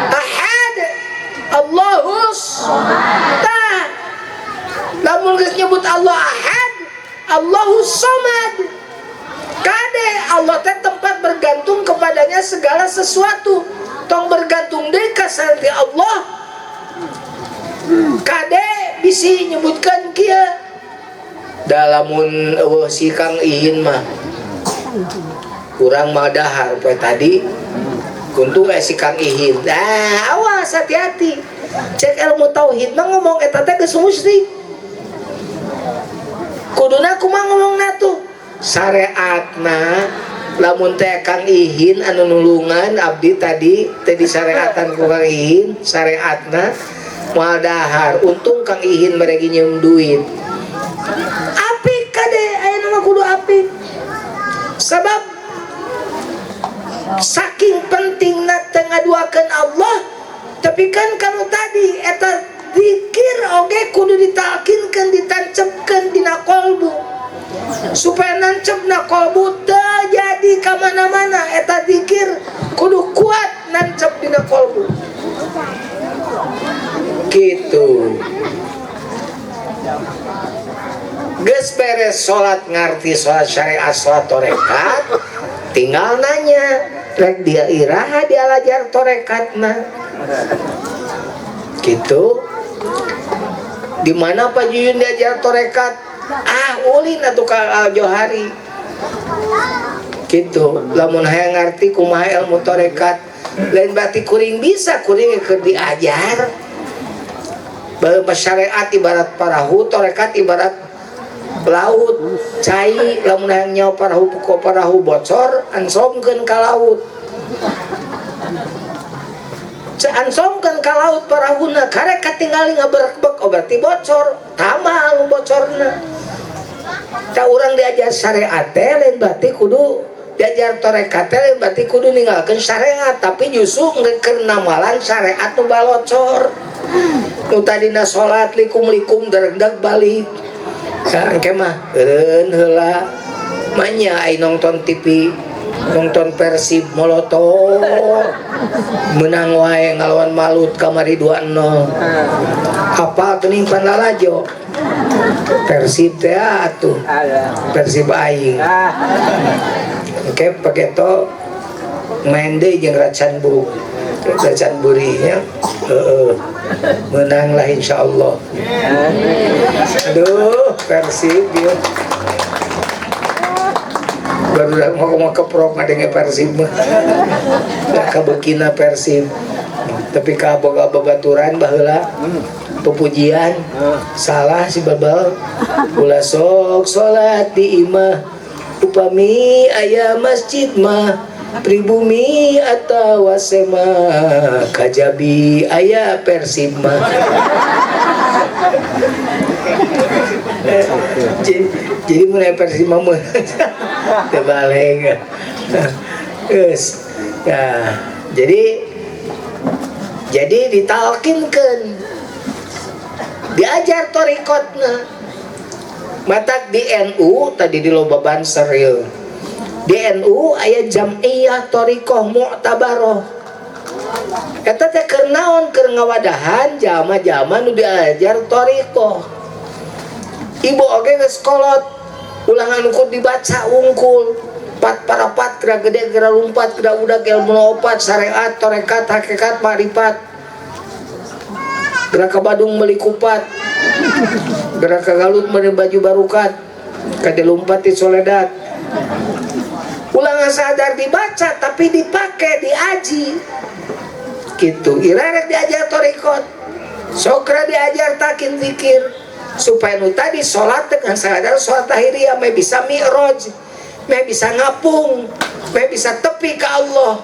ahad Allahus samad lamun geus nyebut Allah ahad Allahus samad kade Allah teh tempat bergantung kepadanya segala sesuatu tong bergantung deh ka sareng Allah kade bisi nyebutkan kia dalamun si Kang Ihin mah kurang mah dahar poe tadi kuntung si Kang Ihin awas hati-hati cek ilmu tauhid mah ngomong eta teh geus musyrik kuduna kumaha ngomongna tuh syariatna lamun teh Kang Ihin anu nulungan abdi tadi syariatan ku Kang Ihin syariatna moal dahar untung Kang Ihin mereka nyeum duit apik kade aya mah kudu apik sabab saking pentingna teh ngaduakeun Allah tapi kan kanu tadi eta zikir oge kudu ditalkinkeun ditancepkeun dina qalbu supaya nancepna qalbu teu jadi ka mana-mana eta zikir kudu kuat nancep dina qalbu gitu. Geus beres salat ngarti salat syariat salat torekat tinggal nanya rek dia iraha dialajar torekatna gitu. Di mana Pak Juyun diajar torekat ulin atuh ka Al-Johari gitu. Lamun hayang ngarti kumaha ilmu torekat lain berarti kuring bisa kuring keur diajar bahwa syariat ibarat parahu torekat ibarat laut cai lamun hayang nyawa parahu bocor ansomkeun ka laut ansomkeun ka laut parahuna karek katingali ngaberekbek berarti bocor tamal bocorna. Ta urang diajar syariat teh lain berarti kudu diajar torekat teh berarti kudu ninggalkeun syariat tapi justru keur namalan syariat nu balocor. Nu tadina salat likum-likum dereg balik. Engke mah eureun heula manya ai nonton TV nonton Persib Molotov menang wae ngalawan Malut kamari 2-0 apa geuning pan lalajo Persib teh atuh Persib aing oke paketo main deui jeung Racan Buri nya menang lah insyaallah. Aduh Persib dia baru mau keprok ngadenge Persib mah da kabekina Persib tapi kaboga-boga baturan baheula pepujian salah si babal ulah sok salat di imah upami aya masjid mah pribumi atawa sema kajabi aya Persib mah. Jadi mulai Persib mah terbalik geus ya jadi ditalkinkeun diajar torikotna Matak di NU tadi di loba banser ieu. Di NU aya jam'iyah thariqah mu'tabaroh. Eta teh keur naon? Keur ngawadahan jama-jama nu diajar thariqah. Ibu oge geus kolot ulangan ukur dibaca wungkul. Pat parapat kira gede kira lumpat kira udah ilmu opat syariat tarekat hakikat makrifat. Gerak ke Badung beli kupat, gerak ke Galut beli baju barukat, kade lumpat di Soledad. Ulangan sadar dibaca tapi dipakai diaji gitu. Irarek diajar torikot, sokra diajar takin zikir supaya nu tadi sholat dengan sadar sholat tahiriyah me bisa mi'raj, me bisa ngapung, me bisa tepi ke Allah.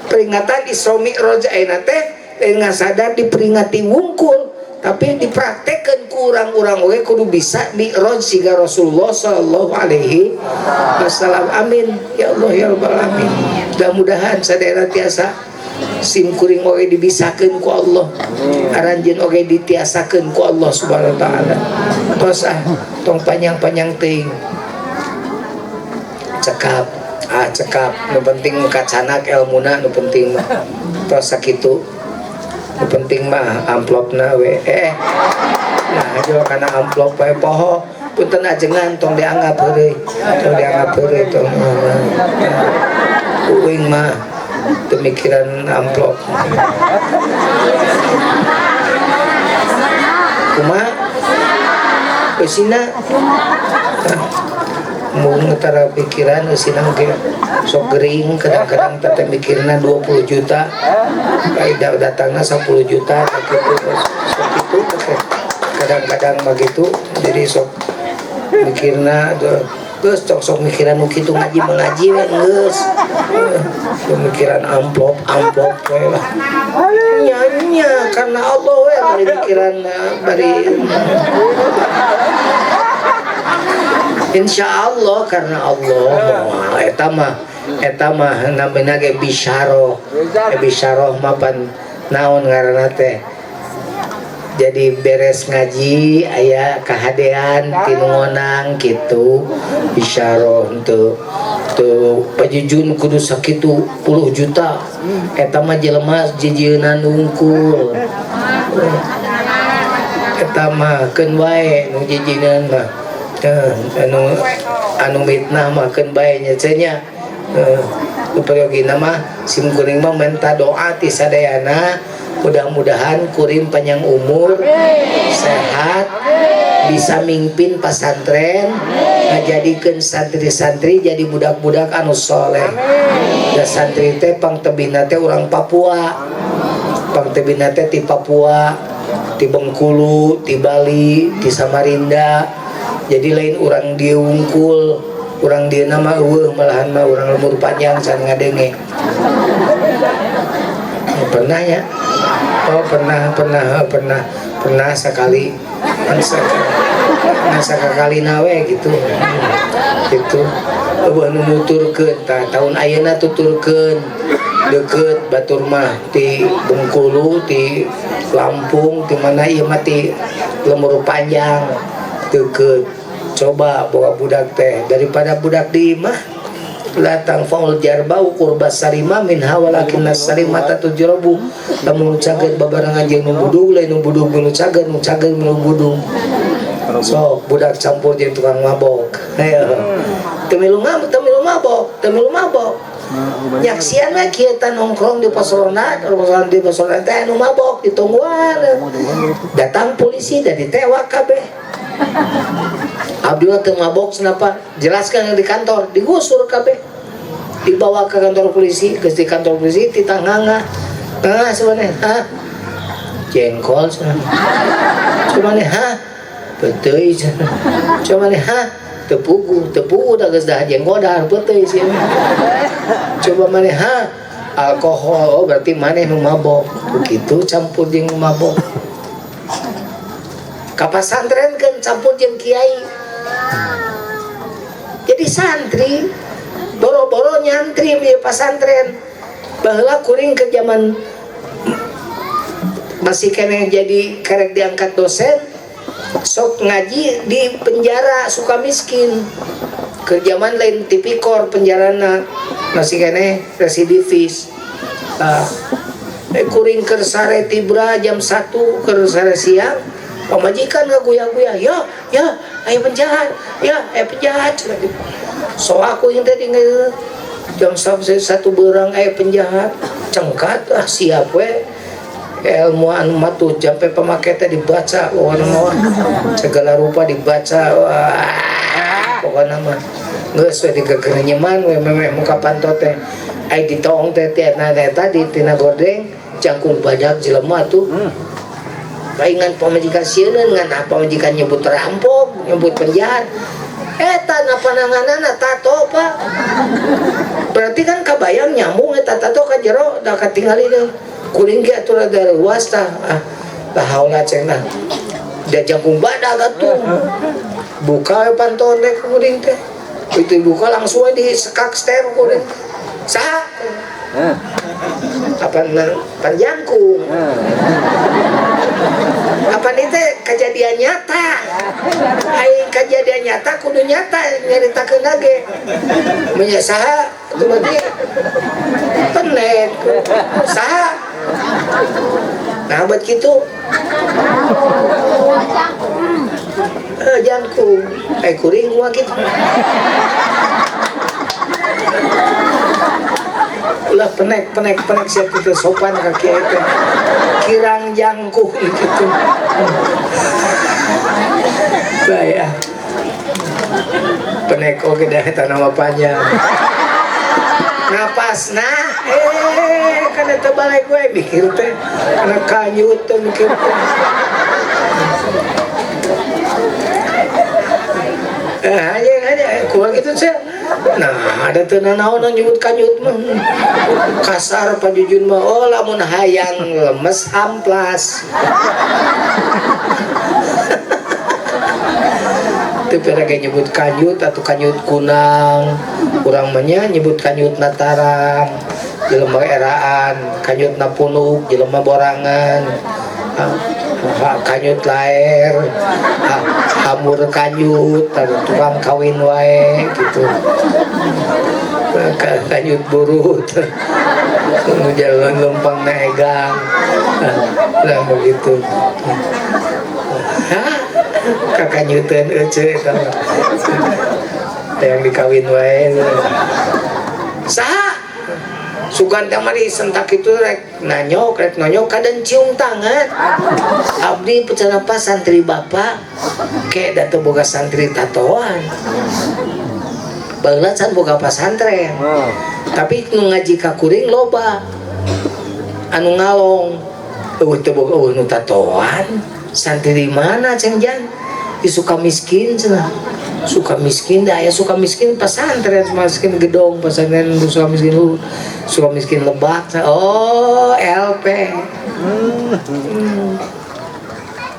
Peringatan Isra Mi'raj ayeuna teh dengan sadar diperingati wungkul tapi dipraktekkan kurang orang oge kudu bisa mi'raj siga Rasulullah sallallahu alaihi wasallam. Amin ya Allah ya rabbal alamin. Mudah-mudahan sadaya tiasa sim kuring oge dibisakeun ku Allah, aranjeun oge ditiasakeun ku Allah subhanahu wa taala. Tos tong panjang-panjang teuing cekap cekap nu penting kacanak elmuna nu penting mah tos sakitu. Nu penting mah amplopna we nah aja kana amplop we poho punten ajengan tong dianggap heureuy tong uing mah teu mikiran amplop kumaha eusina mun tara pikiran eusina ge sok gering kadang-kadang teh mikirna 20 juta baik datangna 10 juta gitu sok itu kadang-kadang begitu jadi sok mikirna geus sok mikiran nu kitu ngaji mengaji we geus pemikiran amplop we lah nya karena Allah we bari pikiran bari insyaallah karena Allah eta mah namina ge bisyarah mah pan naon ngaranna teh jadi beres ngaji aya kahadean tinu ngonang kitu bisyarah henteu pajujun kudu sakitu 10 juta eta mah jelema jijieuna nungkul eta mah keun wae nu jijieun mah anu mitnah mah keun bae nya cenah upayogina mah sim kuring mah minta doa ti sadayana mudah-mudahan kuring panjang umur sehat bisa mimpin pesantren ngajadikeun santri-santri jadi budak-budak anu soleh. Da santri teh pangtebina teh urang Papua, pangtebina teh ti Papua, ti Bengkulu, ti Bali, ti Samarinda. Jadi lain orang dia wungkul, orang dia nama malahan mah orang lemur panjang can ngadenge. Pernah ya? Oh pernah sekali sekali nawe gitu eueuh nu nuturkeun tahun ayeuna tuturkeun deket batur mah ti Bengkulu ti Lampung ti mana ieu mah ti lemur panjang deket coba bawa budak teh daripada budak di imah latang faul jarbau qurbas sarima min hawalakin nasarimata tujrabu lamun cageut babarangan jeung nu budug lain nu budug nu cageut nu budug so budak campur jeung tukang mabok teu milu mabok nyaksian we kieu teh nongkrong di pasoran teh nu mabok ditungguan datang polisi dan ditewak kabeh. Abdullah teu mabok kenapa? Jelaskan di kantor, digusur kabeh. Dibawa ke kantor polisi, geus di kantor polisi ditanganga. Sebenarnya, jengkol sebenarnya. Sebenarnya, beteuy sebenarnya. Sebenarnya, tepugu dah geus dah jengkol dah beteuy sih. Coba maneh alkohol, oh berarti maneh nu mabok. Begitu campur jeung mabok. Ka pasantren kan campur jeung kiai. Jadi santri boro-boro nyantri di pasantren. Baheula kuring ke zaman masih kena jadi karek diangkat dosen sok ngaji di penjara Sukamiskin. Kerjaman lain tipikor penjarana masih kene residivis. Kuring keur sare tibra jam 1 keur sare siang. Pamajikan ngaguya-guya, ya aya penjahat, penjahat. So aku yang tadi jam 1 berang aya penjahat, cengkat siap we. Ilmu anu matu sampai pemakainya dibaca, segala rupa dibaca, pokoknya mah geus we digeger nyeman we memeh muka pantot teh ai ditoong teh tiana tadi tina gordeng jangkung badak jelema tuh. Paingan pamajikan sieun ngan pamajikan nyebut rampok, nyebut penjahat. Eta na pananganana tato Pak. Berarti kan kabayang nyambung eta tato ka jero da katinggalin kuring ge atuh rada luas tah. Tah haula cenah. Da jangkung badak atuh. Buka panton teh kuring teh. Itu buka langsung di sekak ster kuring. Saha? Panjangkung. Apa nih teh kejadian nyata? Ai kejadian nyata kudu nyata nyaritakeun lagi. Nya saha? Itu berarti penek. Saha? Nah buat gitu. Jangkung. Kuring mah gitu. Ulah penek siap itu sopan kaki itu kirang jangkung gitu. Bahaya penek oke dah tanah panjang napas karena tebalai gue mikir teh karena kanyut tuh mikir teh aja kurang gitu sih. Nah ada tenan naon nyebut kanyut mah kasar pajujun mah lamun hayang lemes amplas. Teu pernah nyebut kanyut atau kanyut kunang, urang mah nyebut kanyut natarang, jelema eraan, kanyut napunuk, jelema borangan. Kanyut laer, hamur kanyut, tukang kawin wae gitu. Kanyut burut, jalan lempang negang, lah begitu. Kakanyutan ece yang dikawin wae. Saha? Sugan tamari sentak itu rek nanyok kadang cium tangan. Abdi pecanapa santri bapak kayak datu boga santri tatoan. Baheula can boga pasantren. Tapi nu ngaji ka kuring loba. Anu ngalong. Teu boga nu tatoan. Santri di mana cenah jan? Di Sukamiskin cenah. Sukamiskin dah ya Sukamiskin pesantren Sukamiskin gedong pesantren Sukamiskin Lebak. LP.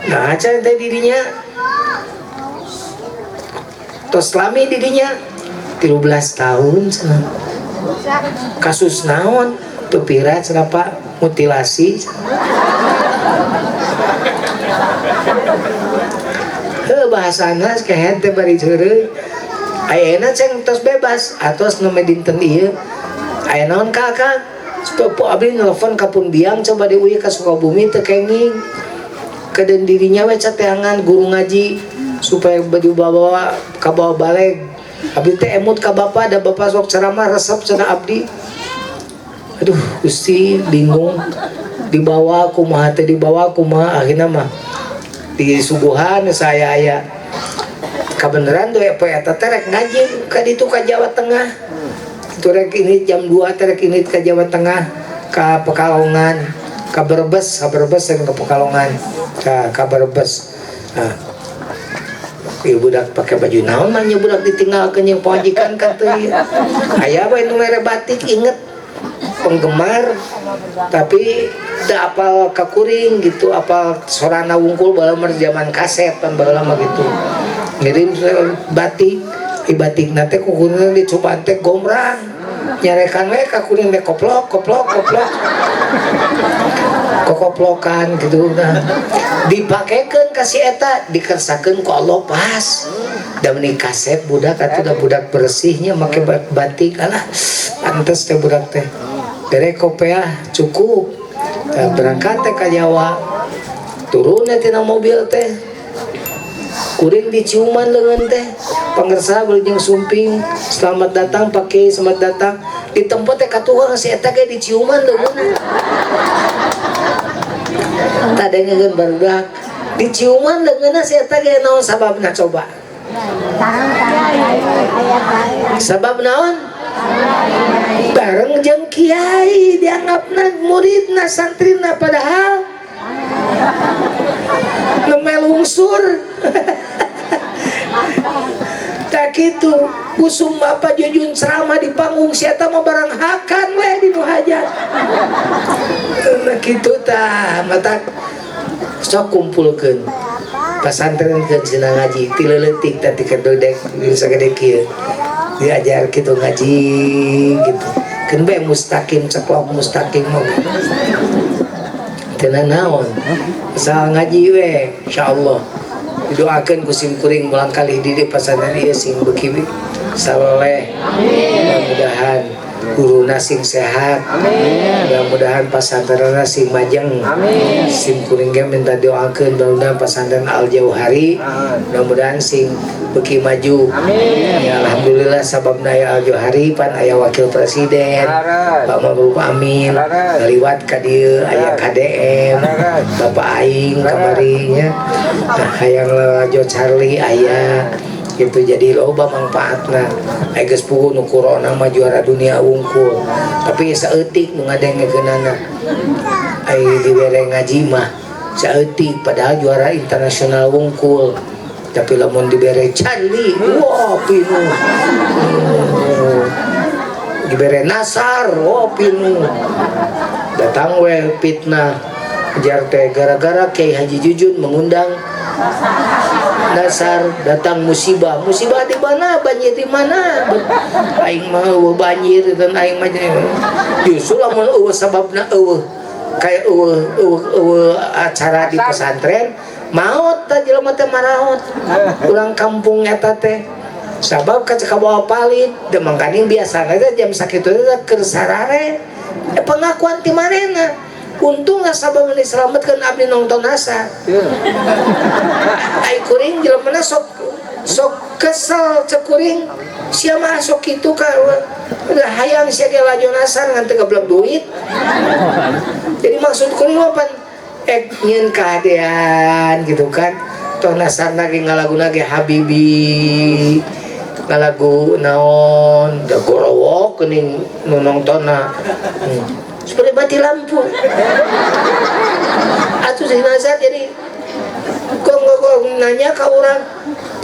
Nah aja teh dirinya tos lami dirinya 13 tahun cenah. Kasus naon teu pira cenah Pak mutilasi. Bahasana kayak teh bari ceureuy. Ayeuna ceng tos bebas atos nu dinten ieu. Aya naon Kakak? Sepupu abdi nelfon ka Pun Biang coba diuih ka Sukabumi teu kenging. Kedeun dirinya we cateangan guru ngaji supaya dibawa ka bawa baleg. Abdi teh emut ka Bapak da Bapak sok ceramah resep cenah abdi. Aduh Gusti bingung dibawa kumaha akhirna mah di suguhan saya aya kabeneran tuh ya eta teh rek ngaji ka ditu ka Jawa Tengah. Itu rek ini jam 2 teh rek ini ka Jawa Tengah ka Pekalongan, ka Brebes dan ka Pekalongan, ka Brebes. Nah, ieu budak pakai baju naon mah nya budak ditinggalkeun jeung pajikan ka teu ieu. Aya bae nu mere batik inget penggemar tapi teu apal kakuring gitu, apal sorana wungkul balamar zaman kaset kan baheula mah gitu. Ngirim batik, batik nate kukurna dicoba teh gombrang. Nyarekan we kakuring teh koplok. kokoplokan gitu nah dipakekeun kasih eta dikersakeun ku Allah pas da meuni kasep budak atuh da budak bersihnya make batik alah pantes teh budak teh dere kopiah cukup berangkat teh ka Jawa turun tina mobil teh kuring diciuman leungeun teh pangersa beujeng sumping selamat datang pakai selamat datang di tempat teh katuang si eta ge diciuman leungeun tadi ngeun barudak diciuman leungeunna si eta ge naon sababna coba sabab naon bareng jeung kiai dianggapna muridna santrina padahal lemel ungsur tak gitu usum bapak jujun ceramah di panggung siata mau barang hakan weh di nuhajat nah gitu tah mata sok kumpulkeun pasantren keun cenah ngaji ti leuletik tadi kedodek bisa gede kieu diajar gitu ngaji gitu keun bae mustaqim ceklok mustaqim mah teu naon asal ngaji we insyaallah didoakeun ku sim kuring mulang kali di pasantren ieu sing beuki saleh mudah-mudahan guruna sing sehat mudah-mudahan pasantrenna sing majeng sim kuring ge minta doakeun mudah-mudahan pasantren Al Jauhari mudah-mudahan sing beuki maju ya alhamdulillah sababna ya Al Jauhari pan aya wakil presiden Pak Ma'ruf Amin liwat ka dieu aya KDM Bapak Aing kamari nya hayang Lajo Charlie aya gitu jadi loba manfaatna aya geus puguh nu corona mah juara dunia wungkul tapi saeutik nu ngadengekeunana ai dibere ngaji mah saeutik padahal juara internasional wungkul tapi lamun dibere Charlie wah pinu dibere Nasar wah pinu datang we fitnah jar teh gara-gara Kiai Haji Jujun mengundang Nasar datang musibah di mana banjir di mana aing mah banjir dan aing mah justru lamun eueuh sababna eueuh kayak eueuh acara di pesantren maot tah jelema teh maraot urang kampung eta teh sabab ka kabawa palit da mangkaning biasana teh jam sakitu teh keur sarare pengakuan ti manehna untung sabab diselamatkan abdi nonton nasa ai kuring jelema sok kesel cekuring sia masuk itu ka hayang sia ge lajo nasar ngan teu gablek duit jadi maksud kuring apa nyeun kahadean gitu kan toh nasar lagi ngalaguna ge Habibi ngalagu naon da gorowok geuning nu nongtonna seperti mati lampu atuh si Nazar jadi kok nanya ke orang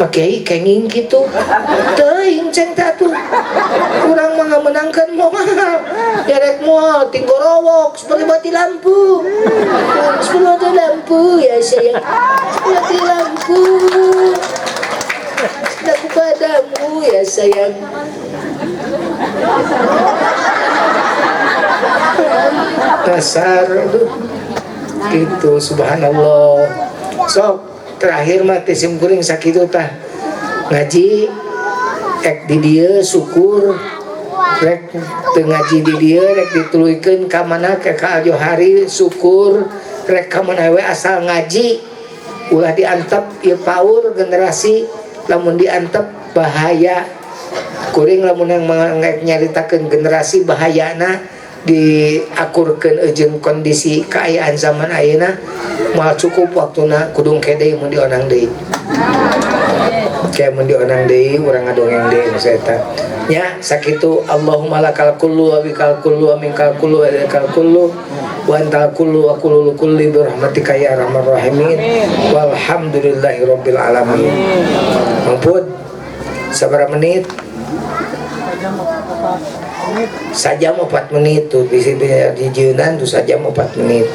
pakai kenging gitu teuing ceng tatu kurang menangkan moal derek moal tinggorowok seperti mati lampu seperti mati lampu ya sayang mati lampu aku padamu ya sayang dasar gitu subhanallah sok terakhir mati sim kuring sakitu tah ngaji ek di dieu syukur rek teu ngaji di dieu rek dituluykeun ka mana ka Al Jauhari syukur rek ka mana we asal ngaji ulah diantep ieu paur generasi lamun diantep bahaya kuring lamun yang nyaritakeun generasi bahayana diakurkeun jeung kondisi keayaan zaman ayeuna moal cukup waktuna kudung kede mun dionang deui kayak mun dionang deui urang ngadongeng deui eta nya sakitu Allahumma lakal kullu wa bikal kullu wa minkal kullu wa ilaikal kullu wa antal kullu wa kullu kulli bi rahmatika ya arhamar rahimin walhamdulillahi rabbil alamin ampun sabaraha menit saja mau 4 menit tuh di Junan tuh saja mau 4 menit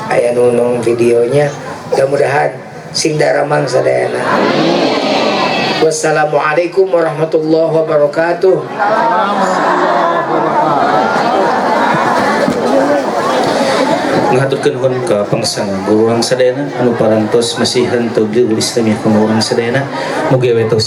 aya nunung videonya mudah-mudahan sing daramang sadayana. Wassalamualaikum warahmatullahi wabarakatuh. menghaturkan hon ka pangsanga gurang sadayana anu parantos masihan to di Islamiyah kung urang sadayana mugi wetos